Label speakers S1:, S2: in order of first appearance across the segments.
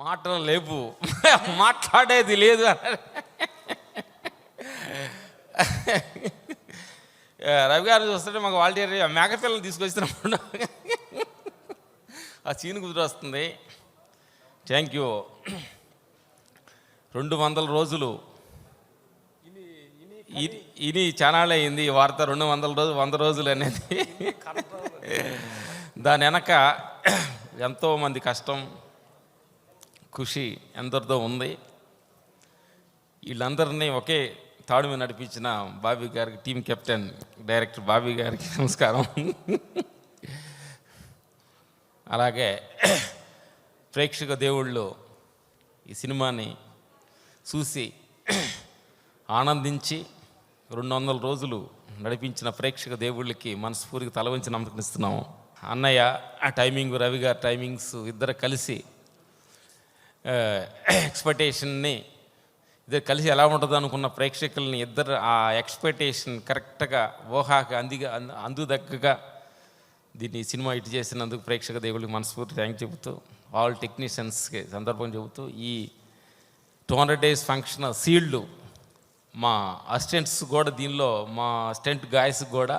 S1: మాటలు లేవు, మాట్లాడేది లేదు అన్నారు. రవి గారు చూస్తుంటే మాకు వాలంటీర్ మేకపిల్లలు తీసుకొచ్చినప్పుడు ఆ సీన్ కుదిరొస్తుంది. Thank you. 200 రోజులు ఇది ఛానల్ అయింది. ఈ వార్త 100 రోజులు అనేది దాని వెనక ఎంతోమంది కష్టం, ఖుషి ఎందరితో ఉంది. వీళ్ళందరినీ ఒకే తాడు మీద నడిపించిన బాబీ గారికి, టీమ్ కెప్టెన్ డైరెక్టర్ బాబీ గారికి నమస్కారం. అలాగే ప్రేక్షక దేవుళ్ళు ఈ సినిమాని చూసి ఆనందించి 200 రోజులు నడిపించిన ప్రేక్షక దేవుళ్ళకి మనస్ఫూర్తిగా తల వంచి నమస్కరిస్తున్నాము. అన్నయ్య ఆ టైమింగ్, రవి గారి టైమింగ్స్ ఇద్దరు కలిసి ఎక్స్పెక్టేషన్ని ఇద్దరు కలిసి ఎలా ఉంటుంది అనుకున్న ప్రేక్షకుల్ని ఇద్దరు ఆ ఎక్స్పెక్టేషన్ కరెక్ట్గా ఊహాకి అందుదగ్గగా దీన్ని సినిమా ఇటు చేసినందుకు ప్రేక్షక దేవుళ్ళకి మనస్ఫూర్తి థ్యాంక్ చెబుతూ, ఆల్ టెక్నీషియన్స్కి సందర్భం చెబుతూ, ఈ 200 days ఫంక్షన్ సీల్డ్ మా అసిస్టెంట్స్ కూడా, దీనిలో మా అసిస్టెంట్ గాయస్ కూడా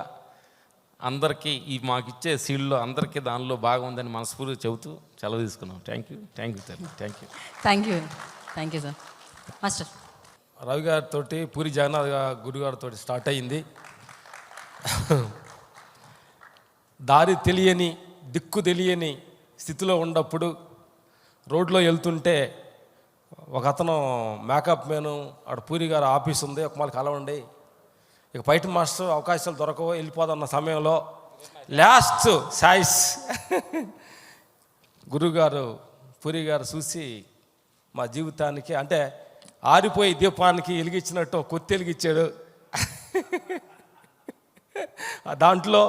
S1: అందరికీ ఈ మాకు ఇచ్చే సీల్డ్లో అందరికీ దానిలో బాగా ఉందని మనస్ఫూర్తి చెబుతూ సెలవు తీసుకున్నాం. Thank you sir.
S2: Thank you sir. Master
S3: Ravi గారితో, పూరి జగన్నాథ్ గురుగారితో స్టార్ట్ అయ్యింది. దారి తెలియని, దిక్కు తెలియని స్థితిలో ఉన్నప్పుడు రోడ్లో వెళ్తుంటే ఒక అతను మేకప్ మేను, ఆడ పూరి గారు ఆఫీస్ ఉంది, ఒక మళ్ళీ కలవండి, ఇక ఫైట్ మాస్టర్ అవకాశాలు దొరకవు, వెళ్ళిపోదన్న సమయంలో లాస్ట్ సాయిస్ గురుగారు, పూరి గారు చూసి మా జీవితానికి అంటే ఆరిపోయి దీపానికి వెలిగించినట్టు కొత్త వెలిగించాడు. దాంట్లో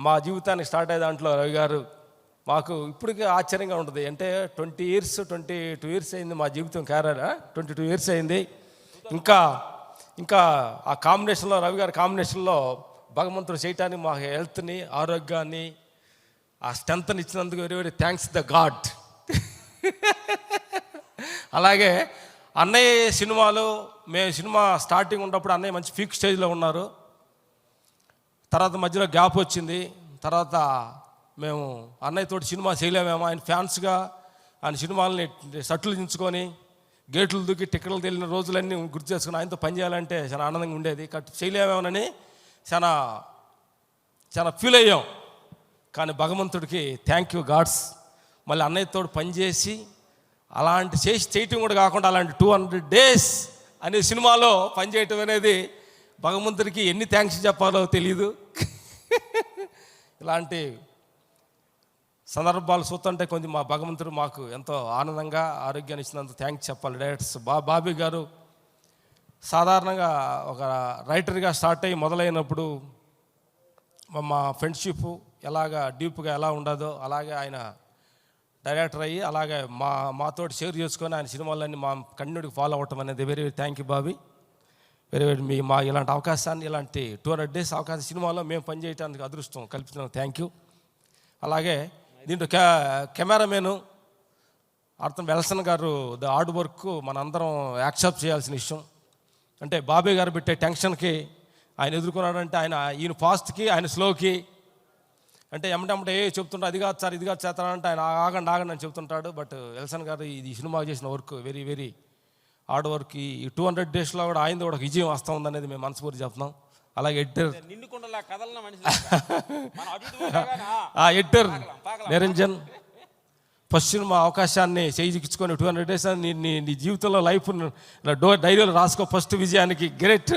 S3: మా జీవితానికి స్టార్ట్ అయ్యే దాంట్లో రవి గారు మాకు ఇప్పటికీ ఆశ్చర్యంగా ఉంటుంది. అంటే 22 years అయింది మా జీవితం క్యారియర్, 22 years అయింది. ఇంకా ఆ కాంబినేషన్లో, రవి గారి కాంబినేషన్లో భగవంతుడు చేయటానికి మా హెల్త్ని, ఆరోగ్యాన్ని, ఆ స్ట్రెంత్ని ఇచ్చినందుకు very very thanks the God. అలాగే అన్నయ్య సినిమాలు, మేము సినిమా స్టార్టింగ్ ఉన్నప్పుడు అన్నయ్య మంచి పీక్ స్టేజ్లో ఉన్నారు. తర్వాత మధ్యలో గ్యాప్ వచ్చింది. తర్వాత మేము అన్నయ్యతోటి సినిమా చేయలేమేమో, ఆయన ఫ్యాన్స్గా ఆయన సినిమాలని సట్లు దించుకొని గేట్లు దూకి టికెట్లు తెలియని రోజులన్నీ గుర్తు చేసుకుని ఆయనతో పనిచేయాలంటే చాలా ఆనందంగా ఉండేది. చేయలేమేమోనని చాలా ఫీల్ అయ్యాం. కానీ భగవంతుడికి థ్యాంక్ యూ గాడ్స్, మళ్ళీ అన్నయ్యతో పనిచేసి అలాంటి చేయటం కూడా కాకుండా అలాంటి 200 days అనే సినిమాలో పనిచేయటం అనేది భగవంతుడికి ఎన్ని థ్యాంక్స్ చెప్పాలో తెలియదు. ఇలాంటి సందర్భాలు చూస్తుంటే కొంచెం మా భగవంతుడు మాకు ఎంతో ఆనందంగా, ఆరోగ్యాన్ని ఇచ్చినందుకు థ్యాంక్స్ చెప్పాలి. డైరెక్టర్స్ బాబీ గారు సాధారణంగా ఒక రైటర్గా స్టార్ట్ అయ్యి మొదలైనప్పుడు మా ఫ్రెండ్షిప్ ఎలాగా డీప్గా ఎలా ఉండదో అలాగే ఆయన డైరెక్టర్ అయ్యి అలాగే మాతోటి షేర్ చేసుకొని ఆయన సినిమాలన్నీ మా కన్నుడికి ఫాలో అవ్వటం అనేది very very thank you Bobby. Very very మా ఇలాంటి అవకాశాన్ని, ఇలాంటి 200 days అవకాశం సినిమాలో మేము పనిచేయడానికి అదృష్టం కల్పించడం థ్యాంక్ యూ. అలాగే దీంట్లో కెమెరామెను అర్థం వెల్సన్ గారు ద హార్డ్ వర్క్ మనందరం యాక్సెప్ట్ చేయాల్సిన విషయం. అంటే బాబీ గారు పెట్టే టెన్షన్కి ఆయన ఎదుర్కొన్నాడంటే ఈయన ఫాస్ట్కి, ఆయన స్లోకి, అంటే ఎమ్మటెమ్మటే చెప్తుంటాడు, అది కాదు సార్, ఇది కాదు చేస్తానంటే ఆయన ఆగండి అని చెప్తుంటాడు. బట్ వెల్సన్ గారు ఈ సినిమా చేసిన work very very hard work. ఈ 200 daysలో కూడా ఆయనది కూడా ఒక విజయం వస్తూ ఉందనేది మేము మనస్ఫూర్తి చెప్తున్నాం. అలాగే ఎడిటర్ నిరంజన్ ఫస్ట్ సినిమా అవకాశాన్ని చేయించుకొని 200 days నీ జీవితంలో లైఫ్ డైరీలో రాసుకో ఫస్ట్ విజయానికి గ్రేట్.